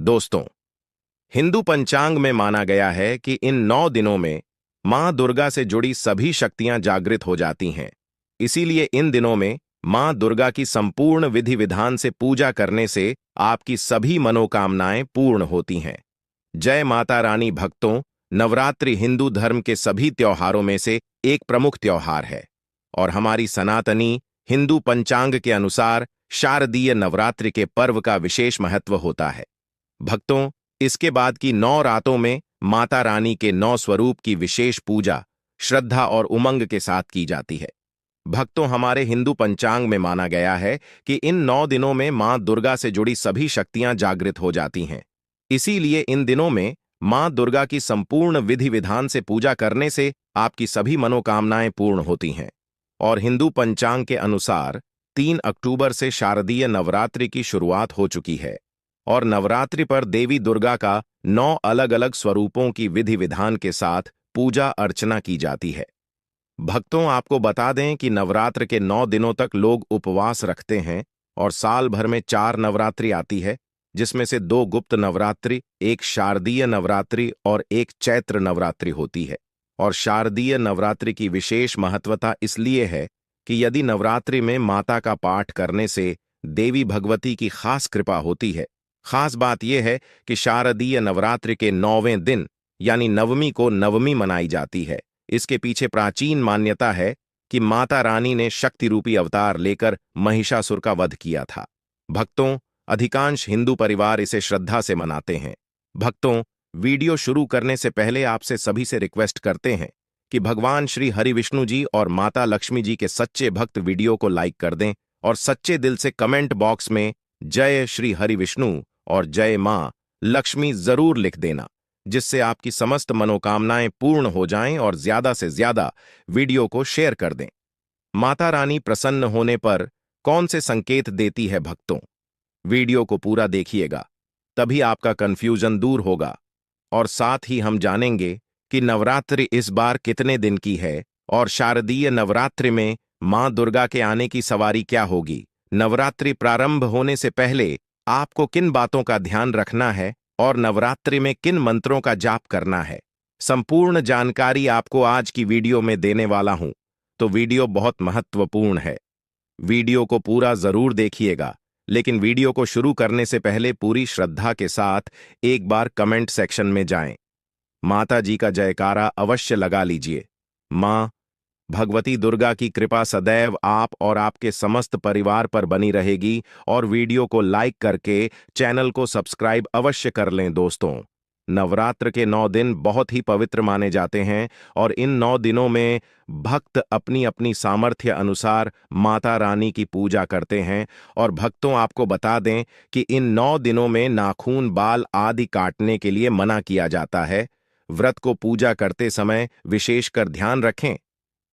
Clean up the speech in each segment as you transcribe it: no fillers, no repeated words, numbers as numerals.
दोस्तों, हिंदू पंचांग में माना गया है कि इन 9 दिनों में मां दुर्गा से जुड़ी सभी शक्तियां जागृत हो जाती हैं। इसीलिए इन दिनों में मां दुर्गा की संपूर्ण विधि विधान से पूजा करने से आपकी सभी मनोकामनाएं पूर्ण होती हैं। जय माता रानी भक्तों, नवरात्रि हिंदू धर्म के सभी त्योहारों में से एक प्रमुख त्योहार है और हमारी सनातनी हिंदू पंचांग के अनुसार शारदीय नवरात्रि के पर्व का विशेष महत्व होता है। भक्तों, इसके बाद की 9 रातों में माता रानी के 9 स्वरूप की विशेष पूजा श्रद्धा और उमंग के साथ की जाती है। भक्तों, हमारे हिंदू पंचांग में माना गया है कि इन 9 दिनों में मां दुर्गा से जुड़ी सभी शक्तियां जागृत हो जाती हैं। इसीलिए इन दिनों में मां दुर्गा की संपूर्ण विधि विधान से पूजा करने से आपकी सभी मनोकामनाएं पूर्ण होती हैं। और हिंदू पंचांग के अनुसार 3 अक्टूबर से शारदीय नवरात्रि की शुरुआत हो चुकी है और नवरात्रि पर देवी दुर्गा का 9 अलग-अलग स्वरूपों की विधि विधान के साथ पूजा अर्चना की जाती है। भक्तों, आपको बता दें कि नवरात्र के 9 दिनों तक लोग उपवास रखते हैं और साल भर में 4 नवरात्रि आती है, जिसमें से 2 गुप्त नवरात्रि, एक शारदीय नवरात्रि और एक चैत्र नवरात्रि होती है। और शारदीय नवरात्रि की विशेष महत्वता इसलिए है कि यदि नवरात्रि में माता का पाठ करने से देवी भगवती की खास कृपा होती है। खास बात यह है कि शारदीय नवरात्रि के 9वें दिन यानी नवमी को नवमी मनाई जाती है। इसके पीछे प्राचीन मान्यता है कि माता रानी ने शक्ति रूपी अवतार लेकर महिषासुर का वध किया था। भक्तों, अधिकांश हिंदू परिवार इसे श्रद्धा से मनाते हैं। भक्तों, वीडियो शुरू करने से पहले आपसे सभी से रिक्वेस्ट करते हैं कि भगवान श्री हरि विष्णु जी और माता लक्ष्मी जी के सच्चे भक्त वीडियो को लाइक कर दें और सच्चे दिल से कमेंट बॉक्स में जय श्री हरि विष्णु और जय मां लक्ष्मी जरूर लिख देना, जिससे आपकी समस्त मनोकामनाएं पूर्ण हो जाएं और ज्यादा से ज्यादा वीडियो को शेयर कर दें। माता रानी प्रसन्न होने पर कौन से संकेत देती है भक्तों? वीडियो को पूरा देखिएगा, तभी आपका कंफ्यूजन दूर होगा और साथ ही हम जानेंगे कि नवरात्रि इस बार कितने दिन की है और शारदीय नवरात्रि में मां दुर्गा के आने की सवारी क्या होगी। नवरात्रि प्रारंभ होने से पहले आपको किन बातों का ध्यान रखना है और नवरात्रि में किन मंत्रों का जाप करना है, संपूर्ण जानकारी आपको आज की वीडियो में देने वाला हूं, तो वीडियो बहुत महत्वपूर्ण है। वीडियो को पूरा जरूर देखिएगा, लेकिन वीडियो को शुरू करने से पहले पूरी श्रद्धा के साथ एक बार कमेंट सेक्शन में जाएं। माता जी का जयकारा अवश्य लगा लीजिए। मां भगवती दुर्गा की कृपा सदैव आप और आपके समस्त परिवार पर बनी रहेगी और वीडियो को लाइक करके चैनल को सब्सक्राइब अवश्य कर लें। दोस्तों, नवरात्र के 9 दिन बहुत ही पवित्र माने जाते हैं और इन 9 दिनों में भक्त अपनी अपनी सामर्थ्य अनुसार माता रानी की पूजा करते हैं। और भक्तों, आपको बता दें कि इन 9 दिनों में नाखून, बाल आदि काटने के लिए मना किया जाता है। व्रत को पूजा करते समय विशेषकर ध्यान रखें,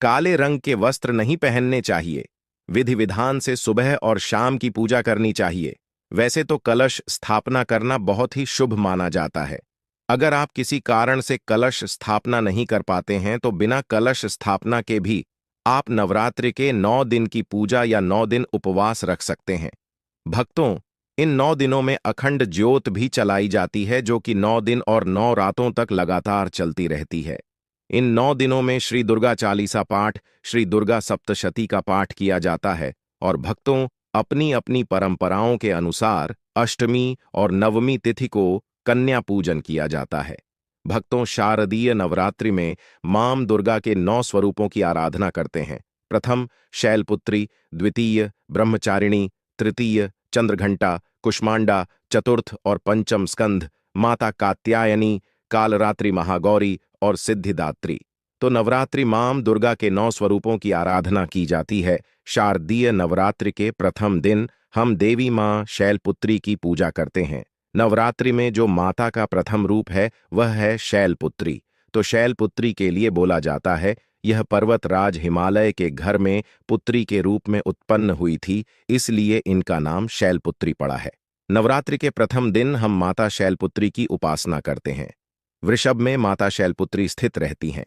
काले रंग के वस्त्र नहीं पहनने चाहिए। विधि विधान से सुबह और शाम की पूजा करनी चाहिए। वैसे तो कलश स्थापना करना बहुत ही शुभ माना जाता है। अगर आप किसी कारण से कलश स्थापना नहीं कर पाते हैं तो बिना कलश स्थापना के भी आप नवरात्रि के 9 दिन की पूजा या 9 दिन उपवास रख सकते हैं। भक्तों, इन 9 दिनों में अखंड ज्योत भी चलाई जाती है, जो कि 9 दिन और 9 रातों तक लगातार चलती रहती है। इन 9 दिनों में श्री दुर्गा चालीसा पाठ, श्री दुर्गा सप्तशती का पाठ किया जाता है और भक्तों, अपनी अपनी परंपराओं के अनुसार अष्टमी और नवमी तिथि को कन्या पूजन किया जाता है। भक्तों, शारदीय नवरात्रि में मां दुर्गा के 9 स्वरूपों की आराधना करते हैं। प्रथम शैलपुत्री, द्वितीय ब्रह्मचारिणी, तृतीय चंद्रघंटा, कुष्मांडा, चतुर्थ और पंचम स्कंध माता कात्यायनी, कालरात्रि महागौरी और सिद्धिदात्री। तो नवरात्रि मां दुर्गा के 9 स्वरूपों की आराधना की जाती है। शारदीय नवरात्रि के प्रथम दिन हम देवी मां शैलपुत्री की पूजा करते हैं। नवरात्रि में जो माता का प्रथम रूप है वह है शैलपुत्री। तो शैलपुत्री के लिए बोला जाता है, यह पर्वतराज हिमालय के घर में पुत्री के रूप में उत्पन्न हुई थी, इसलिए इनका नाम शैलपुत्री पड़ा है। नवरात्रि के प्रथम दिन हम माता शैलपुत्री की उपासना करते हैं। वृषभ में माता शैलपुत्री स्थित रहती हैं।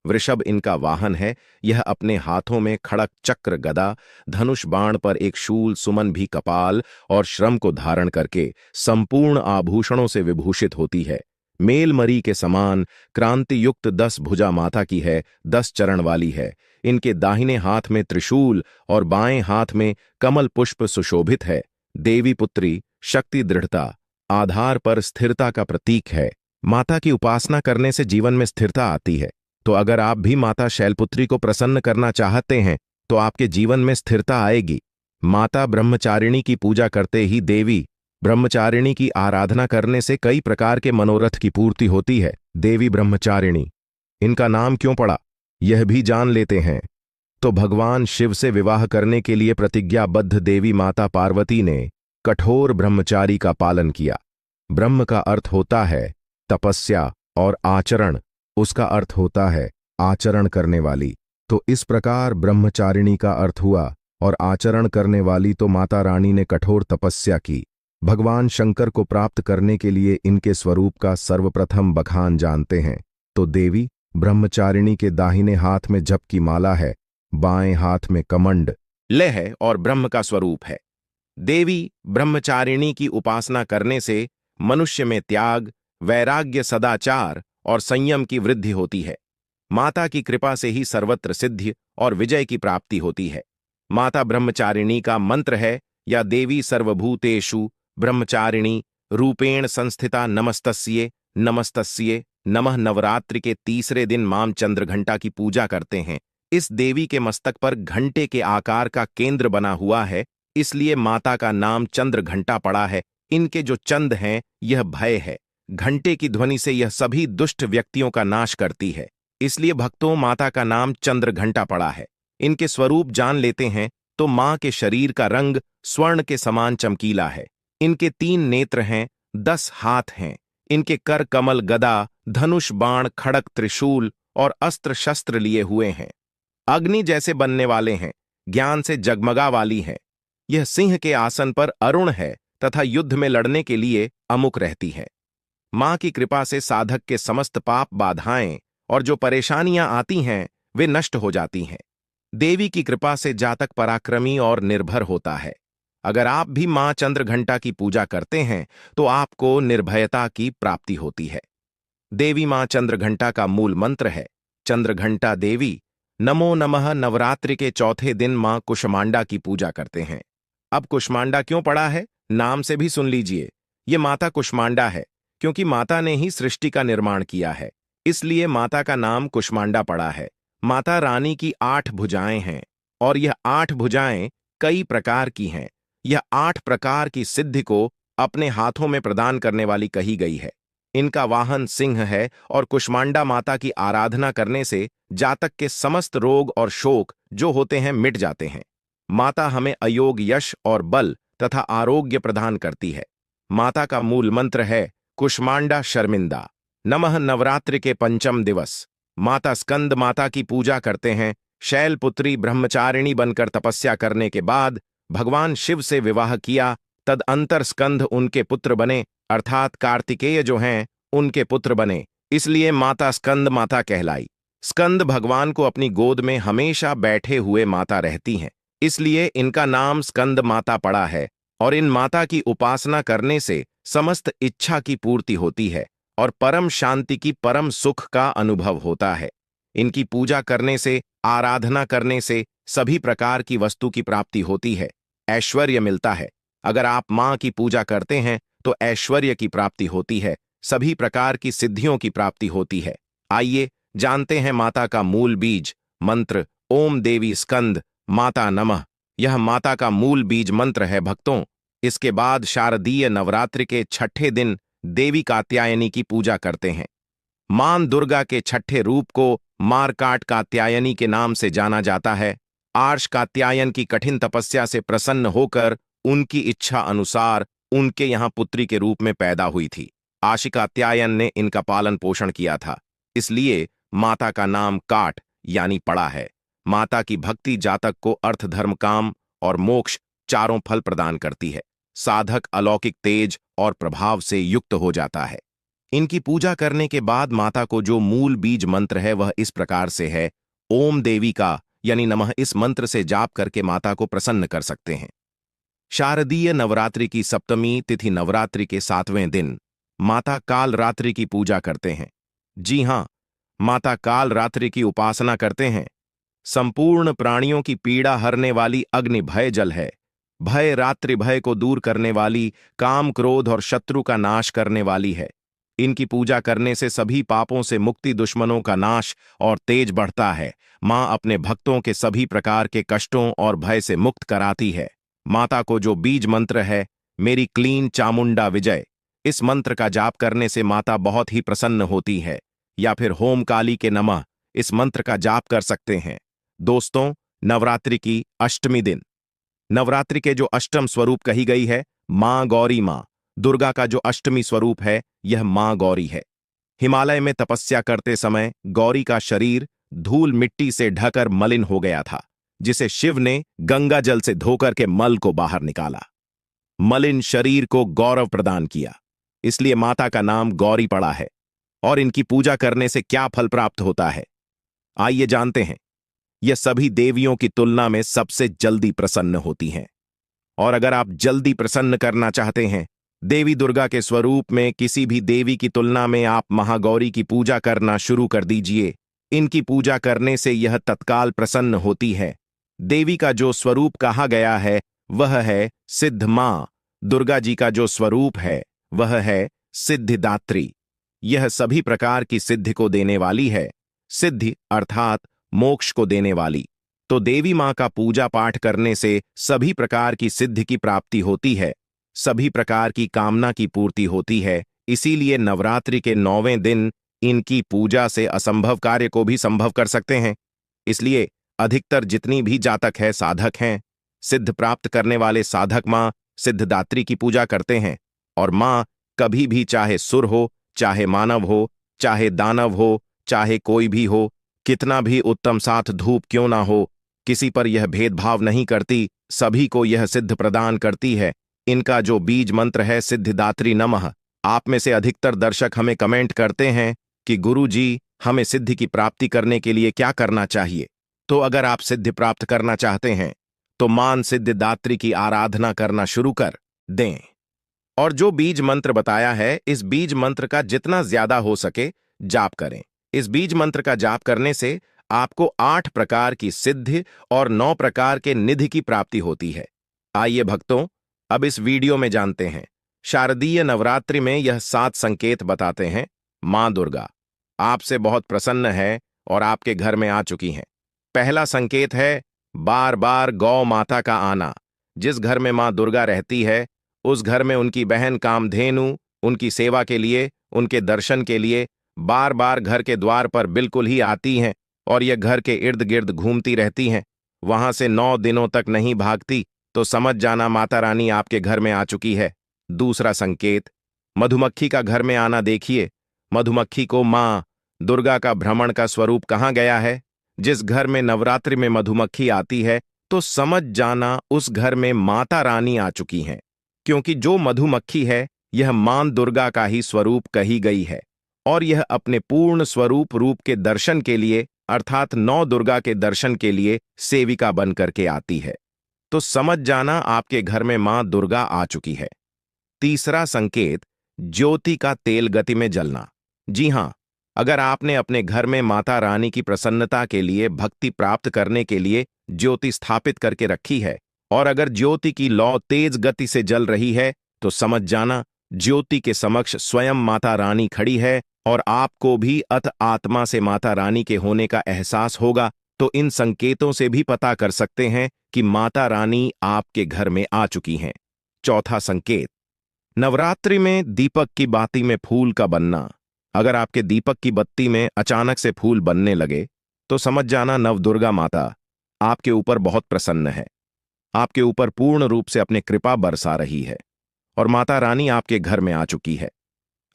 वृषभ इनका वाहन है। यह अपने हाथों में खड़क चक्र गदा, धनुष बाण पर एक शूल, सुमन भी कपाल और श्रम को धारण करके संपूर्ण आभूषणों से विभूषित होती है। मेलमरी के समान क्रांति युक्त 10 भुजा माता की है, 10 चरण वाली है। इनके दाहिने हाथ में त्रिशूल और बाएं हाथ में कमल पुष्प सुशोभित है। देवी पुत्री शक्ति, दृढ़ता, आधार पर स्थिरता का प्रतीक है। माता की उपासना करने से जीवन में स्थिरता आती है। तो अगर आप भी माता शैलपुत्री को प्रसन्न करना चाहते हैं तो आपके जीवन में स्थिरता आएगी। माता ब्रह्मचारिणी की पूजा करते ही देवी ब्रह्मचारिणी की आराधना करने से कई प्रकार के मनोरथ की पूर्ति होती है। देवी ब्रह्मचारिणी, इनका नाम क्यों पड़ा, यह भी जान लेते हैं। तो भगवान शिव से विवाह करने के लिए प्रतिज्ञाबद्ध देवी माता पार्वती ने कठोर ब्रह्मचारी का पालन किया। ब्रह्म का अर्थ होता है तपस्या और आचरण, उसका अर्थ होता है आचरण करने वाली। तो इस प्रकार ब्रह्मचारिणी का अर्थ हुआ और आचरण करने वाली। तो माता रानी ने कठोर तपस्या की। भगवान शंकर को प्राप्त करने के लिए इनके स्वरूप का सर्वप्रथम बखान जानते हैं। तो देवी ब्रह्मचारिणी के दाहिने हाथ में जप की माला है, बाएं हाथ में कमंड लय है और ब्रह्म का स्वरूप है। देवी ब्रह्मचारिणी की उपासना करने से मनुष्य में त्याग, वैराग्य, सदाचार और संयम की वृद्धि होती है। माता की कृपा से ही सर्वत्र सिद्धि और विजय की प्राप्ति होती है। माता ब्रह्मचारिणी का मंत्र है, या देवी सर्वभूतेषु ब्रह्मचारिणी रूपेण संस्थिता नमस्तस्ये नमस्तस्ये नमः। नवरात्रि के तीसरे दिन मां चंद्रघंटा की पूजा करते हैं। इस देवी के मस्तक पर घंटे के आकार का केंद्र बना हुआ है, इसलिए माता का नाम चंद्रघंटा पड़ा है। इनके जो चंद हैं यह भय है। घंटे की ध्वनि से यह सभी दुष्ट व्यक्तियों का नाश करती है, इसलिए भक्तों माता का नाम चंद्रघंटा पड़ा है। इनके स्वरूप जान लेते हैं तो मां के शरीर का रंग स्वर्ण के समान चमकीला है। इनके 3 नेत्र हैं, 10 हाथ हैं। इनके कर कमल, गदा, धनुष बाण, खड़क, त्रिशूल और अस्त्र शस्त्र लिए हुए हैं। अग्नि जैसे बनने वाले हैं, ज्ञान से जगमगा वाली हैं। यह सिंह के आसन पर अरुण है तथा युद्ध में लड़ने के लिए अमुक रहती है। मां की कृपा से साधक के समस्त पाप, बाधाएं और जो परेशानियां आती हैं वे नष्ट हो जाती हैं। देवी की कृपा से जातक पराक्रमी और निर्भर होता है। अगर आप भी मां चंद्रघंटा की पूजा करते हैं तो आपको निर्भयता की प्राप्ति होती है। देवी मां चंद्रघंटा का मूल मंत्र है चंद्रघंटा देवी नमो नमः। नवरात्रि के चौथे दिन मां कुष्मांडा की पूजा करते हैं। अब कुष्मांडा क्यों पड़ा है, नाम से भी सुन लीजिए। ये माता कुष्मांडा है क्योंकि माता ने ही सृष्टि का निर्माण किया है, इसलिए माता का नाम कुष्मांडा पड़ा है। माता रानी की 8 भुजाएं हैं और यह 8 भुजाएं कई प्रकार की हैं। यह 8 प्रकार की सिद्धि को अपने हाथों में प्रदान करने वाली कही गई है। इनका वाहन सिंह है और कुष्मांडा माता की आराधना करने से जातक के समस्त रोग और शोक जो होते हैं मिट जाते हैं। माता हमें अयोग, यश और बल तथा आरोग्य प्रदान करती है। माता का मूल मंत्र है कुष्मांडा शर्मिंदा नमः। नवरात्रि के 5वें दिवस माता स्कंद माता की पूजा करते हैं। शैलपुत्री ब्रह्मचारिणी बनकर तपस्या करने के बाद भगवान शिव से विवाह किया, तदअंतर स्कंद उनके पुत्र बने, अर्थात कार्तिकेय जो हैं उनके पुत्र बने, इसलिए माता स्कंद माता कहलाई। स्कंद भगवान को अपनी गोद में हमेशा बैठे हुए माता रहती हैं, इसलिए इनका नाम स्कंद माता पड़ा है। और इन माता की उपासना करने से समस्त इच्छा की पूर्ति होती है और परम शांति की, परम सुख का अनुभव होता है। इनकी पूजा करने से, आराधना करने से सभी प्रकार की वस्तु की प्राप्ति होती है, ऐश्वर्य मिलता है। अगर आप मां की पूजा करते हैं तो ऐश्वर्य की प्राप्ति होती है, सभी प्रकार की सिद्धियों की प्राप्ति होती है। आइए जानते हैं माता का मूल बीज मंत्र। ओम देवी स्कंद माता नमः। यह माता का मूल बीज मंत्र है भक्तों। इसके बाद शारदीय नवरात्रि के 6ठे दिन देवी कात्यायनी की पूजा करते हैं। मां दुर्गा के 6ठे रूप को मारकाट कात्यायनी के नाम से जाना जाता है। आर्ष कात्यायन की कठिन तपस्या से प्रसन्न होकर उनकी इच्छा अनुसार उनके यहां पुत्री के रूप में पैदा हुई थी। आशी कात्यायन ने इनका पालन पोषण किया था, इसलिए माता का नाम काट यानी पड़ा है। माता की भक्ति जातक को अर्थ, धर्म, काम और मोक्ष चारों फल प्रदान करती है। साधक अलौकिक तेज और प्रभाव से युक्त हो जाता है। इनकी पूजा करने के बाद माता को जो मूल बीज मंत्र है वह इस प्रकार से है। ओम देवी का यानी नमः इस मंत्र से जाप करके माता को प्रसन्न कर सकते हैं। शारदीय नवरात्रि की सप्तमी तिथि नवरात्रि के 7वें दिन माता काल रात्रि की पूजा करते हैं। जी हां, माता काल रात्रि की उपासना करते हैं। संपूर्ण प्राणियों की पीड़ा हरने वाली अग्नि भय जल है। भय रात्रि भय को दूर करने वाली, काम क्रोध और शत्रु का नाश करने वाली है। इनकी पूजा करने से सभी पापों से मुक्ति, दुश्मनों का नाश और तेज बढ़ता है। मां अपने भक्तों के सभी प्रकार के कष्टों और भय से मुक्त कराती है। माता को जो बीज मंत्र है, मेरी क्लीन चामुंडा विजय, इस मंत्र का जाप करने से माता बहुत ही प्रसन्न होती है। या फिर होम काली के नमः इस मंत्र का जाप कर सकते हैं। दोस्तों, नवरात्रि की अष्टमी दिन, नवरात्रि के जो अष्टम स्वरूप कही गई है, मां गौरी, मां दुर्गा का जो अष्टमी स्वरूप है यह मां गौरी है। हिमालय में तपस्या करते समय गौरी का शरीर धूल मिट्टी से ढकर मलिन हो गया था, जिसे शिव ने गंगा जल से धोकर के मल को बाहर निकाला। मलिन शरीर को गौरव प्रदान किया, इसलिए माता का नाम गौरी पड़ा है। और इनकी पूजा करने से क्या फल प्राप्त होता है, आइए जानते हैं। यह सभी देवियों की तुलना में सबसे जल्दी प्रसन्न होती हैं। और अगर आप जल्दी प्रसन्न करना चाहते हैं, देवी दुर्गा के स्वरूप में किसी भी देवी की तुलना में आप महागौरी की पूजा करना शुरू कर दीजिए। इनकी पूजा करने से यह तत्काल प्रसन्न होती है। देवी का जो स्वरूप कहा गया है वह है सिद्ध मां। दुर्गा जी का जो स्वरूप है वह है सिद्धिदात्री। यह सभी प्रकार की सिद्धि को देने वाली है। सिद्धि अर्थात मोक्ष को देने वाली। तो देवी मां का पूजा पाठ करने से सभी प्रकार की सिद्धि की प्राप्ति होती है, सभी प्रकार की कामना की पूर्ति होती है। इसीलिए नवरात्रि के 9वें दिन इनकी पूजा से असंभव कार्य को भी संभव कर सकते हैं। इसलिए अधिकतर जितनी भी जातक है, साधक हैं, सिद्ध प्राप्त करने वाले साधक मां सिद्धदात्री की पूजा करते हैं। और मां कभी भी, चाहे सुर हो, चाहे मानव हो, चाहे दानव हो, चाहे कोई भी हो, कितना भी उत्तम साथ धूप क्यों ना हो, किसी पर यह भेदभाव नहीं करती, सभी को यह सिद्ध प्रदान करती है। इनका जो बीज मंत्र है सिद्धिदात्री नमः। आप में से अधिकतर दर्शक हमें कमेंट करते हैं कि गुरु जी, हमें सिद्धि की प्राप्ति करने के लिए क्या करना चाहिए। तो अगर आप सिद्धि प्राप्त करना चाहते हैं तो मान सिद्धिदात्री की आराधना करना शुरू कर दें। और जो बीज मंत्र बताया है, इस बीज मंत्र का जितना ज्यादा हो सके जाप करें। इस बीज मंत्र का जाप करने से आपको 8 प्रकार की सिद्धि और 9 प्रकार के निधि की प्राप्ति होती है। आइए भक्तों, अब इस वीडियो में जानते हैं। शारदीय नवरात्रि में यह 7 संकेत बताते हैं। मां दुर्गा आपसे बहुत प्रसन्न है और आपके घर में आ चुकी हैं। पहला संकेत है बार बार गौ माता का आना। जिस घर में मां दुर्गा रहती है, उस घर में उनकी बहन कामधेनु उनकी सेवा के लिए, उनके दर्शन के लिए बार बार घर के द्वार पर बिल्कुल ही आती हैं और यह घर के इर्द गिर्द घूमती रहती हैं। वहां से 9 दिनों तक नहीं भागती, तो समझ जाना माता रानी आपके घर में आ चुकी है। दूसरा संकेत, मधुमक्खी का घर में आना देखिए। मधुमक्खी को मां दुर्गा का भ्रमण का स्वरूप कहा गया है। जिस घर में नवरात्रि में मधुमक्खी आती है, तो समझ जाना उस घर में माता रानी आ चुकी हैं, क्योंकि जो मधुमक्खी है यह मां दुर्गा का ही स्वरूप कही गई है। और यह अपने पूर्ण स्वरूप रूप के दर्शन के लिए, अर्थात 9 दुर्गा के दर्शन के लिए सेविका बन करके आती है। तो समझ जाना आपके घर में मां दुर्गा आ चुकी है। तीसरा संकेत, ज्योति का तेल गति में जलना। जी हां, अगर आपने अपने घर में माता रानी की प्रसन्नता के लिए, भक्ति प्राप्त करने के लिए ज्योति स्थापित करके रखी है, और अगर ज्योति की लौ तेज गति से जल रही है, तो समझ जाना ज्योति के समक्ष स्वयं माता रानी खड़ी है और आपको भी अत आत्मा से माता रानी के होने का एहसास होगा। तो इन संकेतों से भी पता कर सकते हैं कि माता रानी आपके घर में आ चुकी हैं। चौथा संकेत, नवरात्रि में दीपक की बाती में फूल का बनना। अगर आपके दीपक की बत्ती में अचानक से फूल बनने लगे, तो समझ जाना नवदुर्गा माता आपके ऊपर बहुत प्रसन्न है, आपके ऊपर पूर्ण रूप से अपने कृपा बरसा रही है और माता रानी आपके घर में आ चुकी है।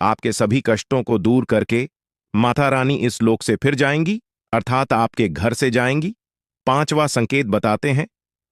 आपके सभी कष्टों को दूर करके माता रानी इस लोक से फिर जाएंगी, अर्थात आपके घर से जाएंगी। पांचवा संकेत बताते हैं,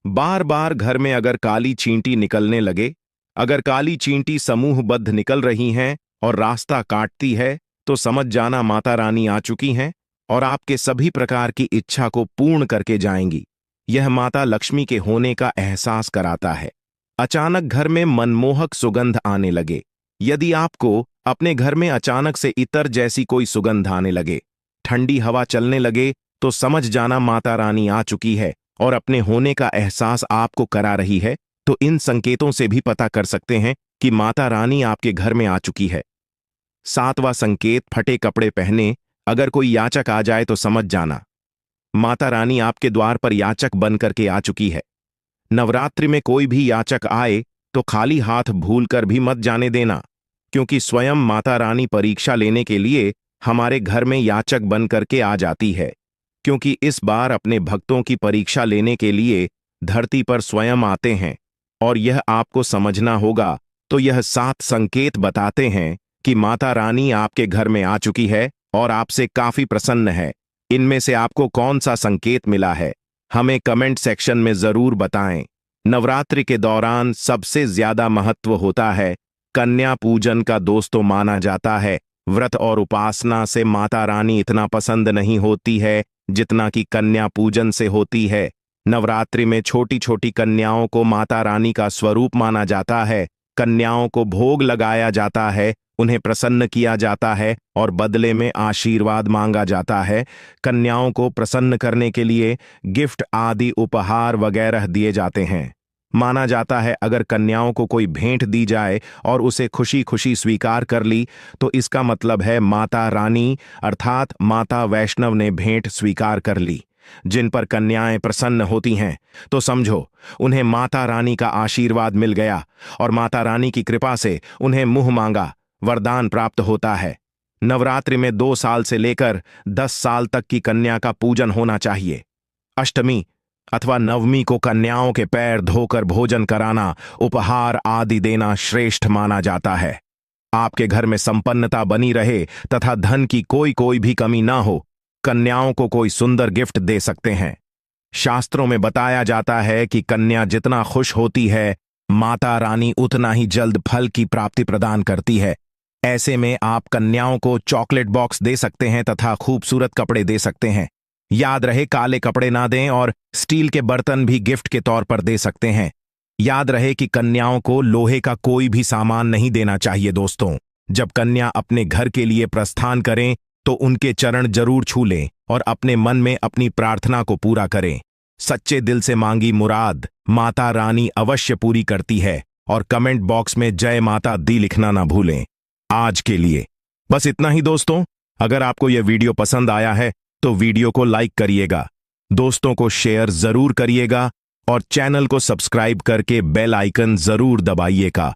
बार बार घर में अगर काली चींटी निकलने लगे, अगर काली चींटी समूहबद्ध निकल रही हैं और रास्ता काटती है तो समझ जाना माता रानी आ चुकी हैं और आपके सभी प्रकार की इच्छा को पूर्ण करके जाएंगी। यह माता लक्ष्मी के होने का एहसास कराता है। अचानक घर में मनमोहक सुगंध आने लगे। यदि आपको अपने घर में अचानक से इत्र जैसी कोई सुगंध आने लगे, ठंडी हवा चलने लगे, तो समझ जाना माता रानी आ चुकी है और अपने होने का एहसास आपको करा रही है। तो इन संकेतों से भी पता कर सकते हैं कि माता रानी आपके घर में आ चुकी है। 7वां संकेत, फटे कपड़े पहने अगर कोई याचक आ जाए तो समझ जाना माता रानी आपके द्वार पर याचक बन करके आ चुकी है। नवरात्रि में कोई भी याचक आए तो खाली हाथ भूलकर भी मत जाने देना, क्योंकि स्वयं माता रानी परीक्षा लेने के लिए हमारे घर में याचक बन करके आ जाती है। क्योंकि इस बार अपने भक्तों की परीक्षा लेने के लिए धरती पर स्वयं आते हैं और यह आपको समझना होगा। तो यह 7 संकेत बताते हैं कि माता रानी आपके घर में आ चुकी है और आपसे काफी प्रसन्न है। इनमें से आपको कौन सा संकेत मिला है, हमें कमेंट सेक्शन में जरूर बताएं। नवरात्रि के दौरान सबसे ज्यादा महत्व होता है कन्या पूजन का। दोस्तों, माना जाता है व्रत और उपासना से माता रानी इतना पसंद नहीं होती है जितना कि कन्या पूजन से होती है। नवरात्रि में छोटी छोटी कन्याओं को माता रानी का स्वरूप माना जाता है। कन्याओं को भोग लगाया जाता है, उन्हें प्रसन्न किया जाता है और बदले में आशीर्वाद मांगा जाता है। कन्याओं को प्रसन्न करने के लिए गिफ्ट आदि उपहार वगैरह दिए जाते हैं। माना जाता है अगर कन्याओं को कोई भेंट दी जाए और उसे खुशी खुशी स्वीकार कर ली तो इसका मतलब है माता रानी अर्थात माता वैष्णव ने भेंट स्वीकार कर ली। जिन पर कन्याएं प्रसन्न होती हैं तो समझो उन्हें माता रानी का आशीर्वाद मिल गया और माता रानी की कृपा से उन्हें मुंह मांगा वरदान प्राप्त होता है। नवरात्रि में 2 साल से लेकर 10 साल तक की कन्या का पूजन होना चाहिए। अष्टमी अथवा नवमी को कन्याओं के पैर धोकर भोजन कराना, उपहार आदि देना श्रेष्ठ माना जाता है। आपके घर में संपन्नता बनी रहे तथा धन की कोई भी कमी ना हो, कन्याओं को कोई सुंदर गिफ्ट दे सकते हैं। शास्त्रों में बताया जाता है कि कन्या जितना खुश होती है, माता रानी उतना ही जल्द फल की प्राप्ति प्रदान करती है। ऐसे में आप कन्याओं को चॉकलेट बॉक्स दे सकते हैं तथा खूबसूरत कपड़े दे सकते हैं। याद रहे काले कपड़े ना दें और स्टील के बर्तन भी गिफ्ट के तौर पर दे सकते हैं। याद रहे कि कन्याओं को लोहे का कोई भी सामान नहीं देना चाहिए। दोस्तों, जब कन्या अपने घर के लिए प्रस्थान करें तो उनके चरण जरूर छू लें और अपने मन में अपनी प्रार्थना को पूरा करें। सच्चे दिल से मांगी मुराद माता रानी अवश्य पूरी करती है। और कमेंट बॉक्स में जय माता दी लिखना ना भूलें। आज के लिए बस इतना ही दोस्तों। अगर आपको यह वीडियो पसंद आया है तो वीडियो को लाइक करिएगा, दोस्तों को शेयर जरूर करिएगा और चैनल को सब्सक्राइब करके बेल आइकन जरूर दबाइएगा